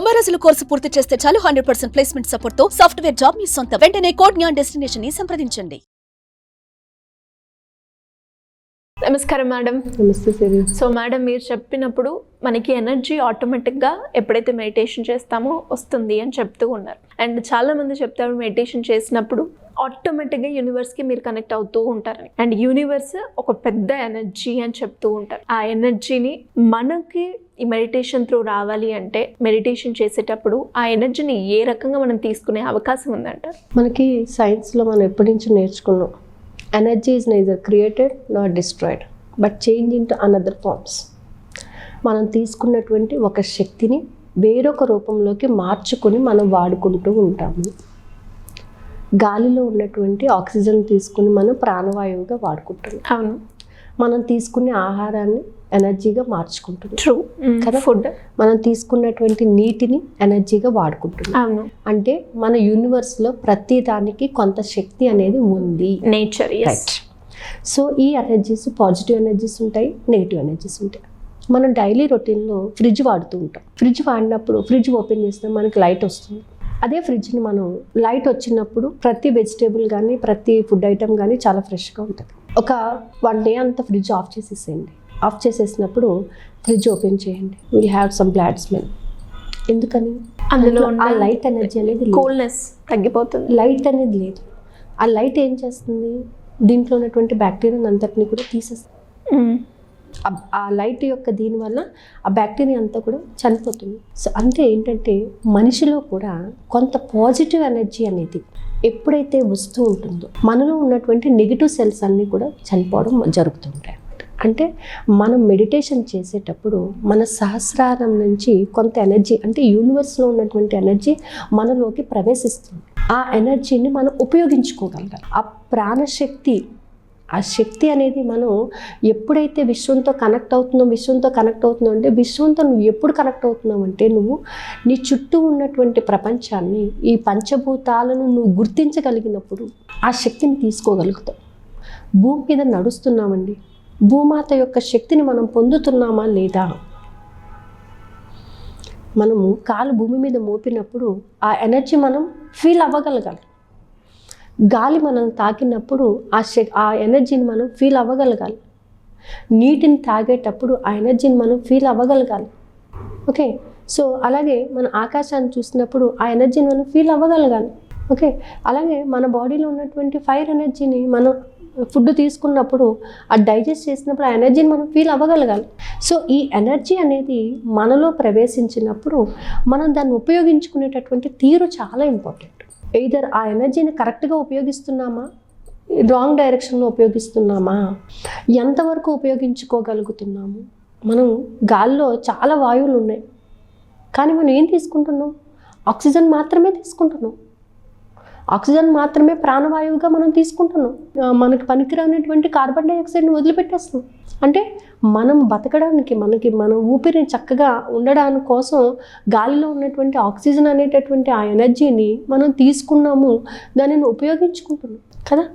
90 రోజుల కోర్సు పూర్తి చేస్తే చాలు 100% ప్లేస్మెంట్ సపోర్ట్ తో సాఫ్ట్వేర్ జాబ్ మీ సొంతం. వెంటనే కోడ్ జ్ఞాన్ డెస్టినేషన్ ని సంప్రదించండి. నమస్కారం మేడం. నమస్తే సిరి. సో మేడం, మీరు చెప్పినప్పుడు మనకి ఎనర్జీ ఆటోమేటిక్గా ఎప్పుడైతే మెడిటేషన్ చేస్తామో వస్తుంది అని చెప్తూ ఉన్నారు. అండ్ చాలామంది చెప్తారు మెడిటేషన్ చేసినప్పుడు ఆటోమేటిక్గా యూనివర్స్కి మీరు కనెక్ట్ అవుతూ ఉంటారని. అండ్ యూనివర్స్ ఒక పెద్ద ఎనర్జీ అని చెప్తూ ఉంటారు. ఆ ఎనర్జీని మనకి ఈ మెడిటేషన్ త్రూ రావాలి అంటే మెడిటేషన్ చేసేటప్పుడు ఆ ఎనర్జీని ఏ రకంగా మనం తీసుకునే అవకాశం ఉందంటారు? మనకి సైన్స్లో మనం ఎప్పటి నుంచి నేర్చుకున్నాం, energy is neither created not destroyed but change into another forms. మనం తీసుకున్నటువంటి ఒక శక్తిని వేరొక రూపంలోకి మార్చుకొని మనం వాడుకుంటూ ఉంటాము. గాలిలో ఉన్నటువంటి ఆక్సిజన్ తీసుకుని మనం ప్రాణవాయువుగా వాడుకుంటున్నాం. అవును. మనం తీసుకునే ఆహారాన్ని ఎనర్జీగా మార్చుకుంటున్నాం. ట్రూ కదా. ఫుడ్ మనం తీసుకున్నటువంటి నీటిని ఎనర్జీగా వాడుకుంటున్నాం. అవును. అంటే మన యూనివర్స్లో ప్రతి దానికి కొంత శక్తి అనేది ఉంది. నేచర్. రైట్. సో ఈ ఎనర్జీస్ పాజిటివ్ ఎనర్జీస్ ఉంటాయి, నెగిటివ్ ఎనర్జీస్ ఉంటాయి. మనం డైలీ రొటీన్లో ఫ్రిడ్జ్ వాడుతూ ఉంటాం. ఫ్రిడ్జ్ వాడినప్పుడు ఫ్రిడ్జ్ ఓపెన్ చేస్తే మనకి లైట్ వస్తుంది. అదే ఫ్రిడ్జ్ని మనం లైట్ వచ్చినప్పుడు ప్రతి వెజిటేబుల్ కానీ ప్రతి ఫుడ్ ఐటమ్ కానీ చాలా ఫ్రెష్గా ఉంటుంది. ఒక 1 డే అంతా ఫ్రిడ్జ్ ఆఫ్ చేసేసేయండి. ఆఫ్ చేసేసినప్పుడు ఫ్రిడ్జ్ ఓపెన్ చేయండి, will have some bad smell. ఎందుకని? అందులో ఆ లైట్ ఎనర్జీ అనేది కూల్నెస్ తగ్గిపోతుంది. లైట్ అనేది లేదు. ఆ లైట్ ఏం చేస్తుంది, దీంట్లో ఉన్నటువంటి బ్యాక్టీరియా అంతటిని కూడా తీసేస్తుంది. ఆ లైట్ యొక్క దీనివల్ల ఆ బ్యాక్టీరియా అంతా కూడా చనిపోతుంది. సో అంటే ఏంటంటే మనిషిలో కూడా కొంత పాజిటివ్ ఎనర్జీ అనేది ఎప్పుడైతే వస్తూ ఉంటుందో మనలో ఉన్నటువంటి నెగిటివ్ సెల్స్ అన్నీ కూడా చనిపోవడం జరుగుతుంటాయి. అంటే మనం మెడిటేషన్ చేసేటప్పుడు మన సహస్రారం నుంచి కొంత ఎనర్జీ, అంటే యూనివర్స్లో ఉన్నటువంటి ఎనర్జీ మనలోకి ప్రవేశిస్తుంది. ఆ ఎనర్జీని మనం ఉపయోగించుకోగలగాలి. ఆ ప్రాణశక్తి, ఆ శక్తి అనేది మనం ఎప్పుడైతే విశ్వంతో కనెక్ట్ అవుతున్నావు అంటే విశ్వంతో నువ్వు ఎప్పుడు కనెక్ట్ అవుతున్నావు అంటే నువ్వు నీ చుట్టూ ఉన్నటువంటి ప్రపంచాన్ని, ఈ పంచభూతాలను నువ్వు గుర్తించగలిగినప్పుడు ఆ శక్తిని తీసుకోగలుగుతావు. భూమి మీద నడుస్తున్నామండి, భూమాత యొక్క శక్తిని మనం పొందుతున్నామా లేదా? మనము కాలు భూమి మీద మోపినప్పుడు ఆ ఎనర్జీ మనం ఫీల్ అవ్వగలగాలి. గాలి మనం తాకినప్పుడు ఆ ఎనర్జీని మనం ఫీల్ అవ్వగలగాలి. నీటిని తాగేటప్పుడు ఆ ఎనర్జీని మనం ఫీల్ అవ్వగలగాలి. ఓకే. సో అలాగే మన ఆకాశాన్ని చూసినప్పుడు ఆ ఎనర్జీని మనం ఫీల్ అవ్వగలగాలి. ఓకే. అలాగే మన బాడీలో ఉన్నటువంటి ఫైర్ ఎనర్జీని మనం ఫుడ్ తీసుకున్నప్పుడు ఆ డైజెస్ట్ చేసినప్పుడు ఆ ఎనర్జీని మనం ఫీల్ అవ్వగలగాలి. సో ఈ ఎనర్జీ అనేది మనలో ప్రవేశించినప్పుడు మనం దాన్ని ఉపయోగించుకునేటటువంటి తీరు చాలా ఇంపార్టెంట్. ఎయిదర్ ఆ ఎనర్జీని కరెక్ట్గా ఉపయోగిస్తున్నామా, రాంగ్ డైరెక్షన్లో ఉపయోగిస్తున్నామా, ఎంతవరకు ఉపయోగించుకోగలుగుతున్నాము. మనం గాల్లో చాలా వాయువులు ఉన్నాయి, కానీ మనం ఏం తీసుకుంటున్నాం? ఆక్సిజన్ మాత్రమే తీసుకుంటున్నాం. ఆక్సిజన్ మాత్రమే ప్రాణవాయువుగా మనం తీసుకుంటున్నాం. మనకి పనికిరానటువంటి కార్బన్ డైఆక్సైడ్ని వదిలిపెట్టేస్తున్నాం. అంటే మనం బతకడానికి, మన ఊపిరిని చక్కగా ఉండడానికి కోసం గాలిలో ఉన్నటువంటి ఆక్సిజన్ అనేటటువంటి ఆ ఎనర్జీని మనం తీసుకున్నాము, దానిని ఉపయోగించుకుంటున్నాం కదా.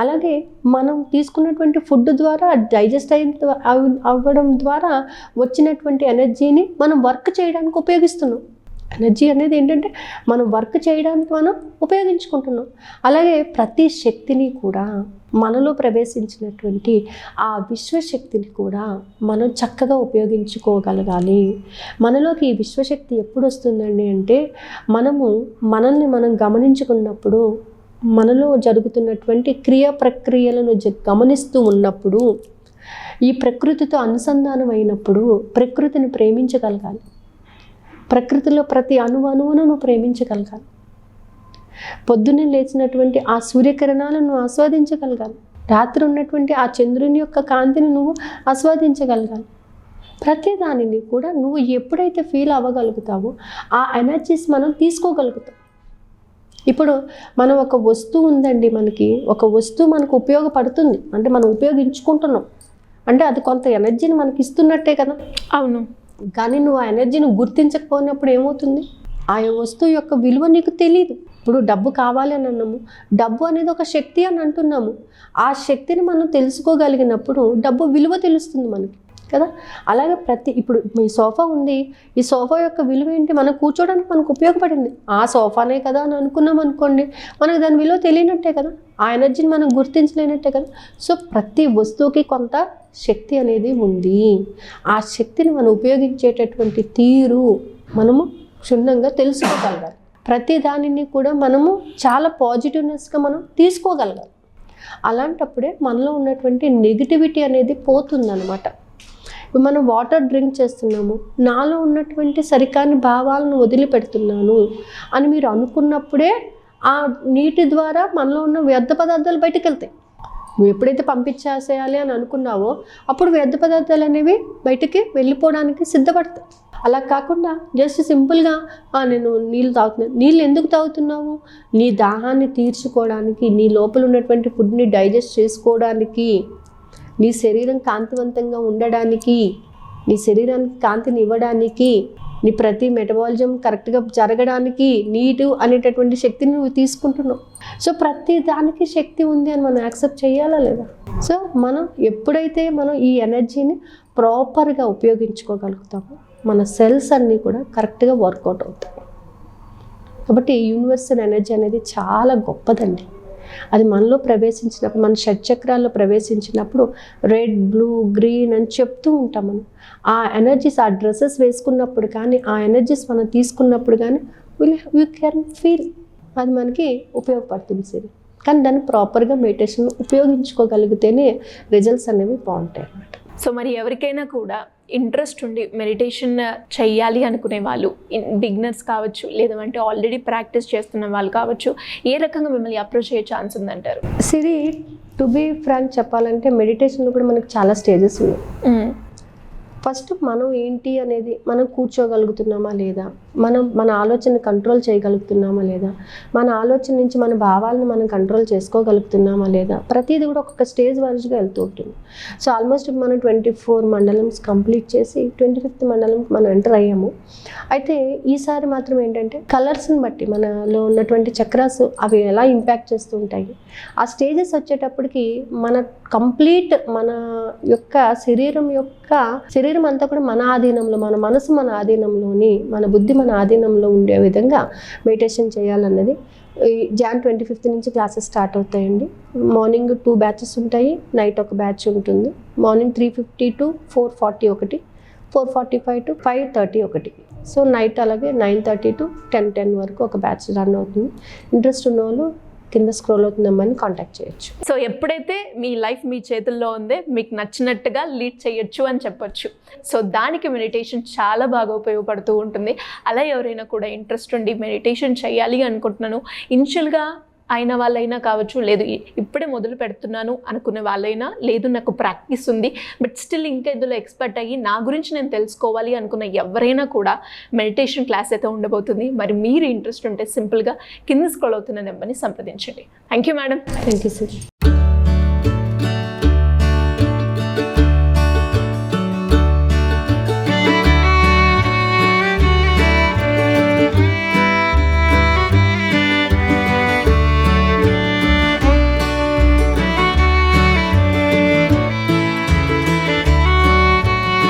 అలాగే మనం తీసుకున్నటువంటి ఫుడ్ ద్వారా డైజెస్ట్ అవ్వడం ద్వారా వచ్చినటువంటి ఎనర్జీని మనం వర్క్ చేయడానికి ఉపయోగిస్తున్నాం. ఎనర్జీ అనేది ఏంటంటే మనం వర్క్ చేయడానికి మనం ఉపయోగించుకుంటున్నాం. అలాగే ప్రతి శక్తిని కూడా మనలో ప్రవేశించినటువంటి ఆ విశ్వశక్తిని కూడా మనం చక్కగా ఉపయోగించుకోగలగాలి. మనలోకి ఈ విశ్వశక్తి ఎప్పుడు వస్తుందండి అంటే మనల్ని మనం గమనించుకున్నప్పుడు, మనలో జరుగుతున్నటువంటి ప్రక్రియలను గమనిస్తూ ఉన్నప్పుడు, ఈ ప్రకృతితో అనుసంధానం అయినప్పుడు ప్రకృతిని ప్రేమించగలగాలి. ప్రకృతిలో ప్రతి అణువును నువ్వు ప్రేమించగలగాలి. పొద్దున్నే లేచినటువంటి ఆ సూర్యకిరణాలను నువ్వు ఆస్వాదించగలగాలి. రాత్రి ఉన్నటువంటి ఆ చంద్రుని యొక్క కాంతిని నువ్వు ఆస్వాదించగలగాలి. ప్రతి దానిని కూడా నువ్వు ఎప్పుడైతే ఫీల్ అవ్వగలుగుతావో ఆ ఎనర్జీస్ మనం తీసుకోగలుగుతాం. ఇప్పుడు మనం ఒక వస్తువు ఉందండి, ఒక వస్తువు మనకు ఉపయోగపడుతుంది అంటే మనం ఉపయోగించుకుంటున్నాం అంటే అది కొంత ఎనర్జీని మనకి ఇస్తున్నట్టే కదా. అవును. కానీ నువ్వు ఆ ఎనర్జీని గుర్తించకపోయినప్పుడు ఏమవుతుంది? ఆ వస్తువు యొక్క విలువ నీకు తెలియదు. ఇప్పుడు డబ్బు కావాలి అని అన్నాము, డబ్బు అనేది ఒక శక్తి అని అంటున్నాము. ఆ శక్తిని మనం తెలుసుకోగలిగినప్పుడు డబ్బు విలువ తెలుస్తుంది మనకి కదా. అలాగే ఇప్పుడు మీ సోఫా ఉంది, ఈ సోఫా యొక్క విలువ ఏంటి, మనం కూర్చోడానికి మనకు ఉపయోగపడింది, ఆ సోఫానే కదా అని అనుకున్నాం అనుకోండి, మనకు దాని విలువ తెలియనట్టే కదా, ఆ ఎనర్జీని మనం గుర్తించలేనట్టే కదా. సో ప్రతి వస్తువుకి కొంత శక్తి అనేది ఉంది. ఆ శక్తిని మనం ఉపయోగించేటటువంటి తీరు మనము క్షుణ్ణంగా తెలుసుకోగలగాలి. ప్రతి దానిని కూడా మనము చాలా పాజిటివ్నెస్గా మనం తీసుకోగలగాలి. అలాంటప్పుడే మనలో ఉన్నటువంటి నెగిటివిటీ అనేది పోతుందన్నమాట. ఇప్పుడు మనం వాటర్ డ్రింక్ చేస్తున్నాము, నాలో ఉన్నటువంటి సరికాని భావాలను వదిలిపెడుతున్నాను అని మీరు అనుకున్నప్పుడే ఆ నీటి ద్వారా మనలో ఉన్న వ్యర్థ పదార్థాలు బయటకు వెళ్తాయి. నువ్వు ఎప్పుడైతే పంపించేసేయాలి అని అనుకున్నావో అప్పుడు వ్యర్థ పదార్థాలు అనేవి బయటికి వెళ్ళిపోవడానికి సిద్ధపడతాయి. అలా కాకుండా జస్ట్ సింపుల్గా నేను నీళ్ళు తాగుతున్నాను. నీళ్ళు ఎందుకు తాగుతున్నావు? నీ దాహాన్ని తీర్చుకోవడానికి, నీ లోపల ఉన్నటువంటి ఫుడ్ని డైజెస్ట్ చేసుకోవడానికి, నీ శరీరం కాంతివంతంగా ఉండడానికి, నీ శరీరానికి కాంతిని ఇవ్వడానికి, నీ ప్రతి మెటబాలిజం కరెక్ట్గా జరగడానికి నీటు అనేటటువంటి శక్తిని నువ్వు తీసుకుంటున్నావు. సో ప్రతి దానికి శక్తి ఉంది అని మనం యాక్సెప్ట్ చేయాలా లేదా? సో మనం ఎప్పుడైతే మనం ఈ ఎనర్జీని ప్రాపర్గా ఉపయోగించుకోగలుగుతామో మన సెల్స్ అన్నీ కూడా కరెక్ట్గా వర్కౌట్ అవుతాయి. కాబట్టి యూనివర్సల్ ఎనర్జీ అనేది చాలా గొప్పదండి. అది మనలో ప్రవేశించినప్పుడు, మన షట్చక్రాల్లో ప్రవేశించినప్పుడు రెడ్, బ్లూ, గ్రీన్ అని చెప్తూ ఉంటాం మనం. ఆ ఎనర్జీస్, ఆ డ్రెస్సెస్ వేసుకున్నప్పుడు కానీ, ఆ ఎనర్జీస్ మనం తీసుకున్నప్పుడు కానీ యూ కెన్ ఫీల్ అది మనకి ఉపయోగపడుతుంది సరే. కానీ దాన్ని ప్రాపర్గా మెడిటేషన్ ఉపయోగించుకోగలిగితేనే రిజల్ట్స్ అనేవి బాగుంటాయి అన్నమాట. సో మరి ఎవరికైనా కూడా ఇంట్రెస్ట్ ఉండి మెడిటేషన్ చెయ్యాలి అనుకునే వాళ్ళు, బిగినర్స్ కావచ్చు, లేదంటే ఆల్రెడీ ప్రాక్టీస్ చేస్తున్న వాళ్ళు కావచ్చు, ఏ రకంగా మిమ్మల్ని అప్రోచ్ అయ్యే ఛాన్స్ ఉందంటారు? సిరి, టు బీ ఫ్రాంక్ చెప్పాలంటే మెడిటేషన్లో కూడా మనకు చాలా స్టేజెస్ ఉన్నాయి. ఫస్ట్ మనం ఏంటి అనేది మనం కూర్చోగలుగుతున్నామా లేదా, మన ఆలోచన కంట్రోల్ చేయగలుగుతున్నామా లేదా, మన ఆలోచన నుంచి మన భావాలను మనం కంట్రోల్ చేసుకోగలుగుతున్నామా లేదా, ప్రతిదీ కూడా ఒక్కొక్క స్టేజ్ వైజ్గా వెళ్తూ ఉంటుంది. సో ఆల్మోస్ట్ మనం 24 మండలమ్స్ కంప్లీట్ చేసి 25th మండలంకి మనం ఎంటర్ అయ్యాము. అయితే ఈసారి మాత్రం ఏంటంటే కలర్స్ని బట్టి మనలో ఉన్నటువంటి చక్రాస్ అవి ఎలా ఇంపాక్ట్ చేస్తూ ఉంటాయి, ఆ స్టేజెస్ వచ్చేటప్పటికి మన కంప్లీట్ మన యొక్క శరీరం అంతా కూడా మన ఆధీనంలో, మన మనసు మన ఆధీనంలోని, మన బుద్ధి మన ఆధీనంలో ఉండే విధంగా మెడిటేషన్ చేయాలన్నది Jan 25th నుంచి క్లాసెస్ స్టార్ట్ అవుతాయండి. మార్నింగ్ 2 బ్యాచెస్ ఉంటాయి, నైట్ ఒక బ్యాచ్ ఉంటుంది. మార్నింగ్ 3:50 to 4:40 ఒకటి, 4:45 to 5:30 ఒకటి. సో నైట్ అలాగే 9:30 to 10 వరకు ఒక బ్యాచ్ రన్ అవుతుంది. ఇంట్రెస్ట్ ఉన్న వాళ్ళు కింద స్క్రోల్ అవుతుందమ్మని కాంటాక్ట్ చేయొచ్చు. సో ఎప్పుడైతే మీ లైఫ్ మీ చేతుల్లో ఉందే, మీకు నచ్చినట్టుగా లీడ్ చేయొచ్చు అని చెప్పొచ్చు. సో దానికి మెడిటేషన్ చాలా బాగా ఉపయోగపడుతూ ఉంటుంది. అలా ఎవరైనా కూడా ఇంట్రెస్ట్ ఉండి మెడిటేషన్ చేయాలి అనుకుంటున్నాను, ఇనిషియల్గా అయిన వాళ్ళైనా కావచ్చు, లేదు ఇప్పుడే మొదలు పెడుతున్నాను అనుకునే వాళ్ళైనా, లేదు నాకు ప్రాక్టీస్ ఉంది బట్ స్టిల్ ఇంకా ఇందులో ఎక్స్పర్ట్ అయ్యి నా గురించి నేను తెలుసుకోవాలి అనుకున్న ఎవరైనా కూడా మెడిటేషన్ క్లాస్ అయితే ఉండబోతుంది. మరి మీరు ఇంట్రెస్ట్ ఉంటే సింపుల్గా కింద స్క్రోల్ అవుతున్న నెంబర్ని సంప్రదించండి. Thank you madam. Thank you sir.